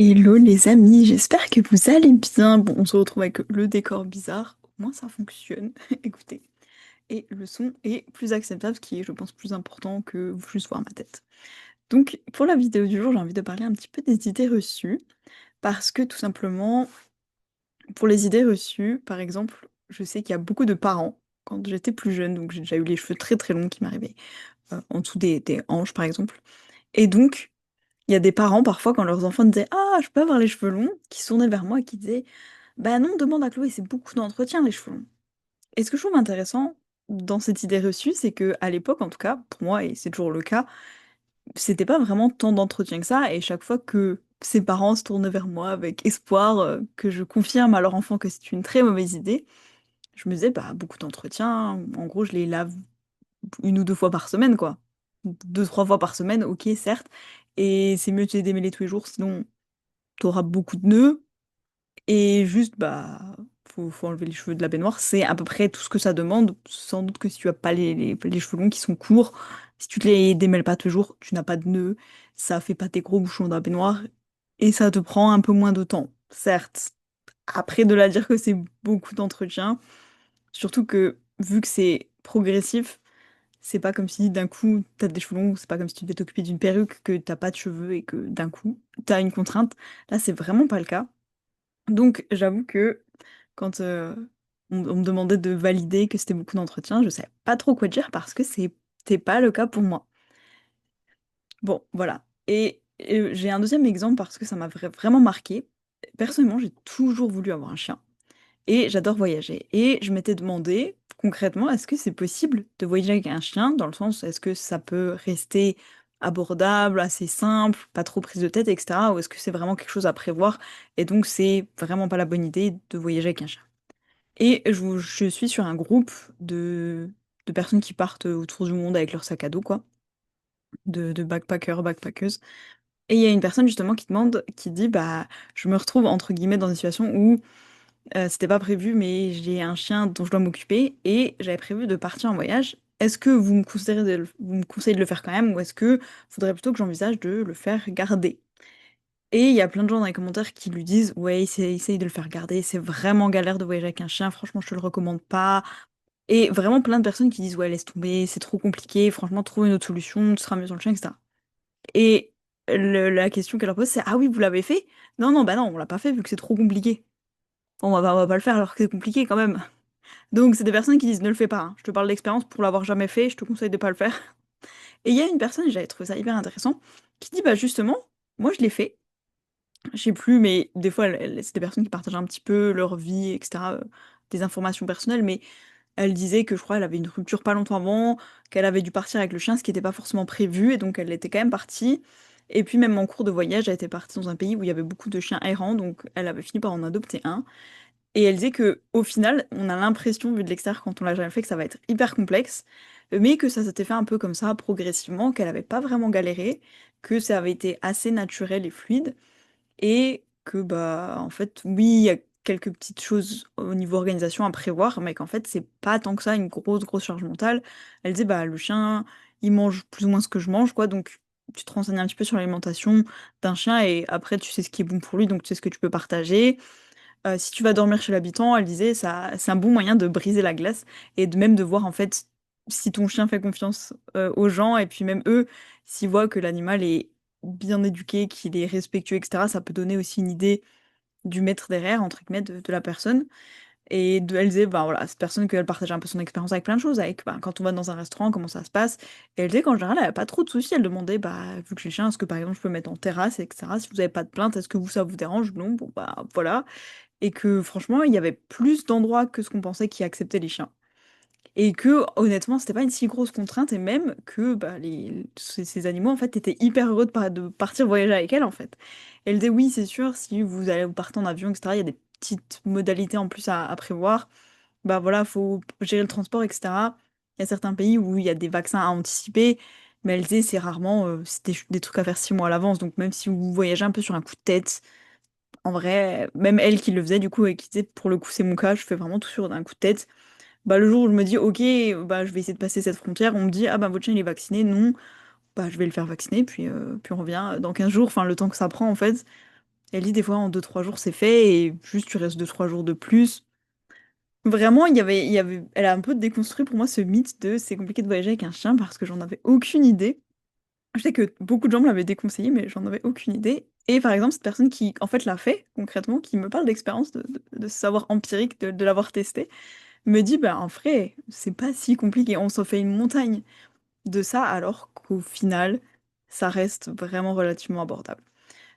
Hello les amis, j'espère que vous allez bien. Bon, on se retrouve avec le décor bizarre, au moins ça fonctionne, écoutez. Et le son est plus acceptable, ce qui est, je pense, plus important que juste voir ma tête. Donc, pour la vidéo du jour, j'ai envie de parler un petit peu des idées reçues, parce que tout simplement, pour les idées reçues, par exemple, je sais qu'il y a beaucoup de parents, quand j'étais plus jeune, donc j'ai déjà eu les cheveux très très longs qui m'arrivaient en dessous des hanches, par exemple. Et donc, il y a des parents, parfois, quand leurs enfants disaient «Ah, je peux avoir les cheveux longs», qui se tournaient vers moi et qui disaient «Bah non, demande à Chloé, c'est beaucoup d'entretien, les cheveux longs». Et ce que je trouve intéressant dans cette idée reçue, c'est que à l'époque, en tout cas, pour moi, et c'est toujours le cas, c'était pas vraiment tant d'entretien que ça, et chaque fois que ses parents se tournaient vers moi avec espoir que je confirme à leur enfant que c'est une très mauvaise idée, je me disais «Bah, beaucoup d'entretien, en gros, je les lave une ou deux fois par semaine, quoi. Deux, trois fois par semaine, ok, certes, et c'est mieux de les démêler tous les jours, sinon t'auras beaucoup de nœuds, et juste, bah, faut enlever les cheveux de la baignoire. C'est à peu près tout ce que ça demande. Sans doute que si tu as pas les cheveux longs qui sont courts, si tu te les démêles pas toujours, tu n'as pas de nœuds, ça fait pas tes gros bouchons dans la baignoire, et ça te prend un peu moins de temps, certes. Après, de là dire que c'est beaucoup d'entretien, surtout que, vu que c'est progressif, c'est pas comme si d'un coup t'as des cheveux longs, c'est pas comme si tu devais t'occuper d'une perruque, que t'as pas de cheveux et que d'un coup t'as une contrainte. Là, c'est vraiment pas le cas. Donc, j'avoue que quand on me demandait de valider que c'était beaucoup d'entretien, je savais pas trop quoi dire parce que c'était pas le cas pour moi. Bon, voilà. Et j'ai un deuxième exemple parce que ça m'a vraiment marqué. Personnellement, j'ai toujours voulu avoir un chien. Et j'adore voyager. Et je m'étais demandé, concrètement, est-ce que c'est possible de voyager avec un chien? Dans le sens, est-ce que ça peut rester abordable, assez simple, pas trop prise de tête, etc. Ou est-ce que c'est vraiment quelque chose à prévoir? Et donc, c'est vraiment pas la bonne idée de voyager avec un chien. Et je suis sur un groupe de personnes qui partent autour du monde avec leur sac à dos, quoi, de backpackers, backpackeuses. Et il y a une personne justement qui demande, qui dit, bah, je me retrouve entre guillemets dans une situation où c'était pas prévu, mais j'ai un chien dont je dois m'occuper et j'avais prévu de partir en voyage. Est-ce que vous me conseillez de le faire quand même ou est-ce que faudrait plutôt que j'envisage de le faire garder? Et il y a plein de gens dans les commentaires qui lui disent ouais, essaye de le faire garder, c'est vraiment galère de voyager avec un chien, franchement, je te le recommande pas. Et vraiment plein de personnes qui disent ouais, laisse tomber, c'est trop compliqué, franchement, trouve une autre solution, tu seras mieux sur le chien, etc. Et la question qu'elle leur pose, c'est ah oui, vous l'avez fait? Non, non, bah non, on l'a pas fait vu que c'est trop compliqué. On va pas le faire alors que c'est compliqué quand même. Donc, c'est des personnes qui disent ne le fais pas, hein. Je te parle d'expérience pour l'avoir jamais fait, je te conseille de pas le faire. Et il y a une personne, et j'avais trouvé ça hyper intéressant, qui dit bah justement, moi je l'ai fait, je sais plus, mais des fois c'est des personnes qui partagent un petit peu leur vie, etc., des informations personnelles, mais elle disait que je crois elle avait une rupture pas longtemps avant, qu'elle avait dû partir avec le chien, ce qui n'était pas forcément prévu, et donc elle était quand même partie. Et puis même en cours de voyage, elle était partie dans un pays où il y avait beaucoup de chiens errants, donc elle avait fini par en adopter un. Et elle disait que au final, on a l'impression, vu de l'extérieur, quand on l'a jamais fait, que ça va être hyper complexe, mais que ça s'était fait un peu comme ça, progressivement, qu'elle avait pas vraiment galéré, que ça avait été assez naturel et fluide, et que bah en fait, oui, il y a quelques petites choses au niveau organisation à prévoir, mais qu'en fait, c'est pas tant que ça une grosse charge mentale. Elle disait bah le chien, il mange plus ou moins ce que je mange, quoi, donc tu te renseignes un petit peu sur l'alimentation d'un chien et après tu sais ce qui est bon pour lui, donc tu sais ce que tu peux partager. Si tu vas dormir chez l'habitant, elle disait, ça, c'est un bon moyen de briser la glace et de même de voir en fait si ton chien fait confiance aux gens et puis même eux, s'ils voient que l'animal est bien éduqué, qu'il est respectueux, etc., ça peut donner aussi une idée du maître derrière, entre guillemets, de la personne. Et elle disait, ben voilà, cette personne qu'elle partageait un peu son expérience avec plein de choses, avec ben, quand on va dans un restaurant, comment ça se passe. Et elle disait qu'en général, elle n'avait pas trop de soucis. Elle demandait, bah, vu que j'ai le chien, est-ce que par exemple je peux le mettre en terrasse, etc. Si vous n'avez pas de plainte, est-ce que vous, ça vous dérange? Non, bon, bah voilà. Et que franchement, il y avait plus d'endroits que ce qu'on pensait qui acceptaient les chiens. Et que honnêtement, c'était pas une si grosse contrainte, et même que bah, ces animaux en fait étaient hyper heureux de partir voyager avec elle en fait. Elle disait oui, c'est sûr, si vous partez en avion, etc., il y a des petites modalités en plus à prévoir. Bah voilà, faut gérer le transport, etc. Il y a certains pays où il y a des vaccins à anticiper, mais elle disait c'est rarement c'est des trucs à faire 6 mois à l'avance. Donc même si vous voyagez un peu sur un coup de tête, en vrai, même elle qui le faisait du coup et qui disait pour le coup c'est mon cas, je fais vraiment tout sur un coup de tête. Bah le jour où je me dis ok, bah je vais essayer de passer cette frontière, on me dit ah bah votre chien il est vacciné, non, bah je vais le faire vacciner puis on revient dans 15 jours, enfin le temps que ça prend en fait. Elle dit des fois en 2-3 jours c'est fait et juste tu restes 2-3 jours de plus. Vraiment, elle a un peu déconstruit pour moi ce mythe de c'est compliqué de voyager avec un chien parce que j'en avais aucune idée. Je sais que beaucoup de gens me l'avaient déconseillé, mais j'en avais aucune idée. Et par exemple, cette personne qui en fait l'a fait concrètement, qui me parle d'expérience, de savoir empirique, de l'avoir testé, me dit bah en vrai, c'est pas si compliqué. On s'en fait une montagne de ça alors qu'au final, ça reste vraiment relativement abordable.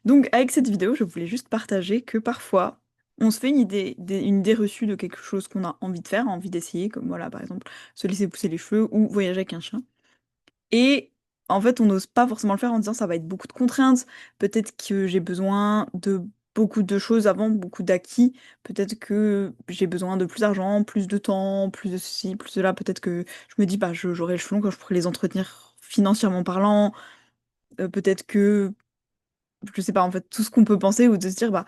Donc, avec cette vidéo, je voulais juste partager que parfois, on se fait une idée reçue de quelque chose qu'on a envie de faire, envie d'essayer, comme voilà, par exemple, se laisser pousser les cheveux ou voyager avec un chien. Et en fait, on n'ose pas forcément le faire en disant ça va être beaucoup de contraintes, peut-être que j'ai besoin de beaucoup de choses avant, beaucoup d'acquis, peut-être que j'ai besoin de plus d'argent, plus de temps, plus de ceci, plus de là, peut-être que je me dis bah j'aurai le cheveu long quand je pourrai les entretenir financièrement parlant, peut-être que je sais pas, en fait, tout ce qu'on peut penser ou de se dire, bah,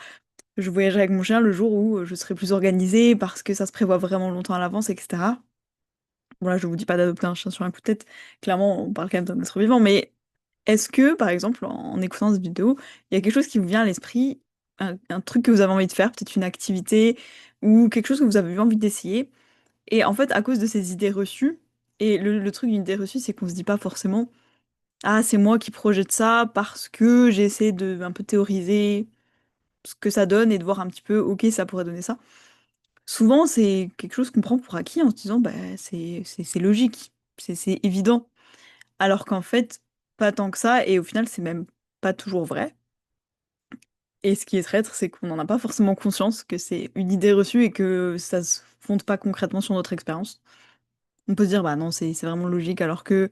je voyagerai avec mon chien le jour où je serai plus organisée parce que ça se prévoit vraiment longtemps à l'avance, etc. Voilà, je vous dis pas d'adopter un chien sur un coup de tête. Clairement, on parle quand même d'un être vivant, mais est-ce que, par exemple, en écoutant cette vidéo, il y a quelque chose qui vous vient à l'esprit, un truc que vous avez envie de faire, peut-être une activité ou quelque chose que vous avez eu envie d'essayer, et en fait, à cause de ces idées reçues, et le truc d'une idée reçue, c'est qu'on se dit pas forcément, ah, c'est moi qui projette ça parce que j'essaie de un peu théoriser ce que ça donne et de voir un petit peu, ok, ça pourrait donner ça. Souvent, c'est quelque chose qu'on prend pour acquis en se disant, bah, c'est logique, c'est évident. Alors qu'en fait, pas tant que ça, et au final, c'est même pas toujours vrai. Et ce qui est traître, c'est qu'on n'en a pas forcément conscience, que c'est une idée reçue et que ça se fonde pas concrètement sur notre expérience. On peut se dire, bah non, c'est vraiment logique, alors que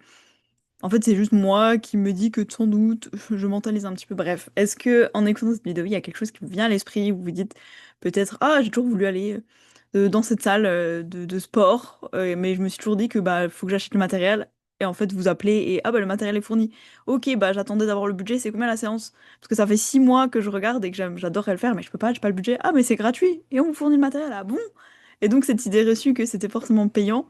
en fait, c'est juste moi qui me dis que sans doute, je mentalise un petit peu. Bref, est-ce que en écoutant cette vidéo, il y a quelque chose qui vous vient à l'esprit, où vous vous dites peut-être, ah, j'ai toujours voulu aller dans cette salle de sport, mais je me suis toujours dit que bah faut que j'achète le matériel. Et en fait, vous appelez et ah bah le matériel est fourni. Ok, bah j'attendais d'avoir le budget, c'est combien la séance? Parce que ça fait 6 mois que je regarde et que j'adorerais le faire, mais je peux pas, j'ai pas le budget. Ah, mais c'est gratuit et on vous fournit le matériel. Ah bon? Et donc cette idée reçue que c'était forcément payant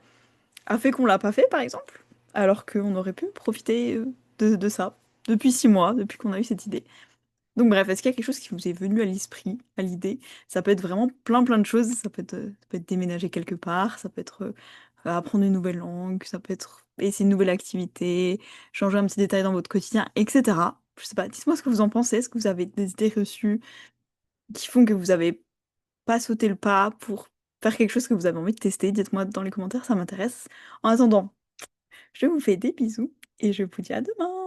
a fait qu'on l'a pas fait, par exemple, alors qu'on aurait pu profiter de ça depuis 6 mois, depuis qu'on a eu cette idée. Donc bref, est-ce qu'il y a quelque chose qui vous est venu à l'esprit, à l'idée? Ça peut être vraiment plein de choses, ça peut être déménager quelque part, ça peut être apprendre une nouvelle langue, ça peut être essayer une nouvelle activité, changer un petit détail dans votre quotidien, etc. Je sais pas, dites-moi ce que vous en pensez, est-ce que vous avez des idées reçues qui font que vous avez pas sauté le pas pour faire quelque chose que vous avez envie de tester? Dites-moi dans les commentaires, ça m'intéresse. En attendant, je vous fais des bisous et je vous dis à demain.